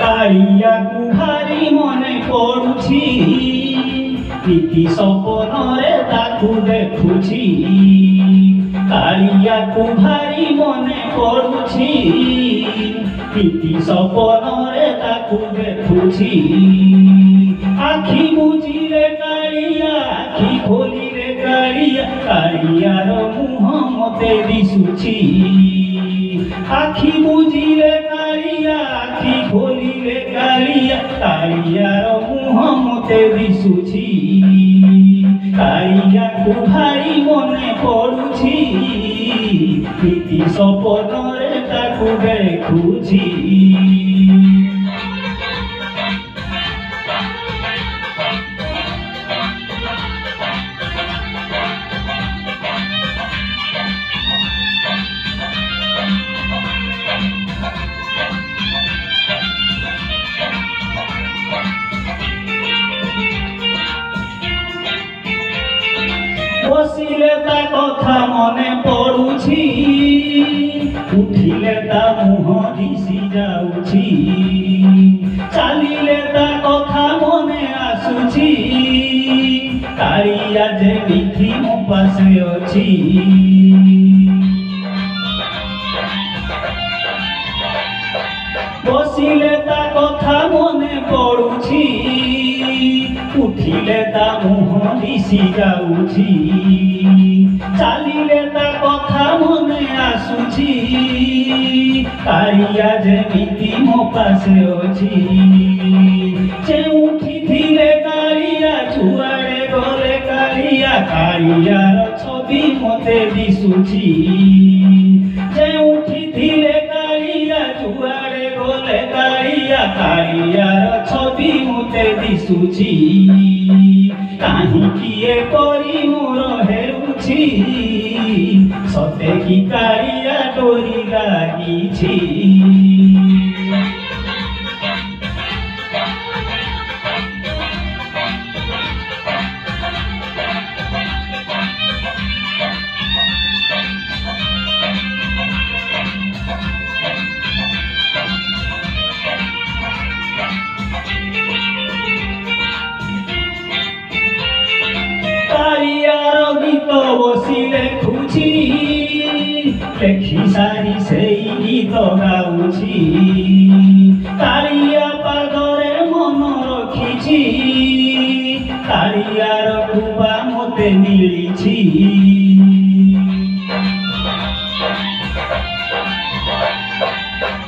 କାଳିଆକୁ ଭାରି ମନେ ପଡୁଛି ନିତି ସପନରେ ତାକୁ ଦେଖୁଛି କାଳିଆକୁ ଭାରି ମନେ ପଡୁଛି ନିତି ସପନରେ ତାକୁ ଦେଖୁଛି ଆଖି ବୁଜିଲେ କାଳିଆ ଆଖି ଖୋଲିଲେ କାଳିଆ କାଳିଆର ମୁହଁ ମତେ ଦିଶୁଛି ଆଖି ବୁଜିଲେ କାଳିଆ ଆଖି ଖୋଲିଲେ କାଳିଆ କାଳିଆର ମୁହଁ ମତେ ଦିଶୁଛି କାଳିଆକୁ ଭାରି ମନେ ପଡୁଛି ନିତି ସପନରେ ତାକୁ ଦେଖୁଛି বসিলে তা কথা মনে পড়ুছি উঠিলে তা মুহ দিশি যাউছি চালিলে তা কথা মনে আসুছি কাଳିয়া যেমিতি ମୋ ପାଶେ ଅଛି বসিলে তা কথা মনে পড়ুছি উঠিলে তা মুহ দিশি যাউছি চালিলে তা কথা মনে আসুছি কাଳିয়া যেমিতি ମୋ ପାଶେ ଅଛି ଯେଉଁଠି ଥିଲେ କାଳିଆ ଯୁଆଡ଼େ ଗଲେ କାଳିଆ କାଳିଆର ଛବି ମତେ ଦିଶୁଛି ଯେଉଁଠି ଥିଲେ କାଳିଆ ଯୁଆଡ଼େ ଗଲେ କାଳିଆ କାଳିଆର ଛବି ମତେ ଦିଶୁଛି କାହିଁକି ଏପରି ମୋର ହେଉଛି ସତେ କି କାଳିଆ ଡୋରି ଲାଗିଛି কালিয়ার গীত বসি লেখুছি লেখি সারি সেই গীত গাউছি কালিয়া পাদরে মন রখিছি কালিয়ার কৃপা মতে মিলিছি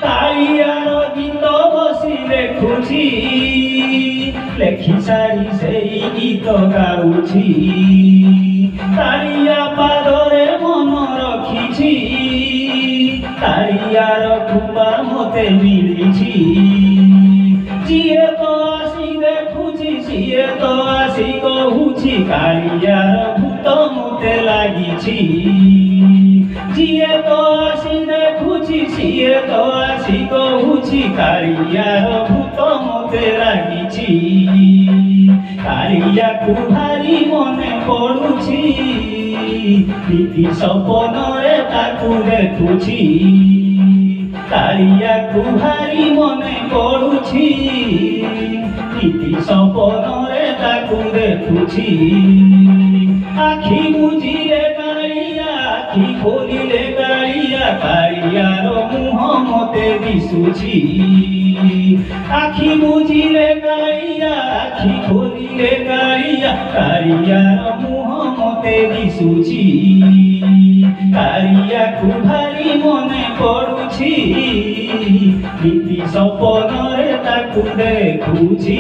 কালিয়ার গীত বসি লেখুছি লেখি সারি সেই গীত গাউছি কালিয়া পাদরে মন রখিছি কালিয়ার কৃপা মতে মিলিছি যিয়ে তো আসি দেখুছি সিয়ে তো আসি কহুছি কালিয়ার ভূত মতে লাগিছি যিয়ে তো আসি দেখুছি সিয়ে তো আসি কহুছি কালিয়ার ভূত মতে লাগিছি কালিয়াକୁ ଭାରି ମନେ ପଡୁଛି ନିତି ସପନରେ ତାକୁ ଦେଖୁଛି କାଳିଆକୁ ଭାରି ମନେ ପଡୁଛି ନିତି ସପନରେ ତାକୁ ଦେଖୁଛି ଆଖି ବୁଜିଲେ କାଳିଆ ଆଖି ଖୋଲିଲେ କାଳିଆ କାଳିଆର ମୁହଁ ମତେ ଦିଶୁଛି ଆଖି ବୁଜିଲେ କାଳିଆ ଆଖି ଖୋଲିଲେ କାଳିଆ କାଳିଆର ମୁହଁ ମତେ ଦିଶୁଛି କାଳିଆକୁ ଭାରି ମନେ ପଡୁଛି ନିତି ସପନରେ ତାକୁ ଦେଖୁଛି।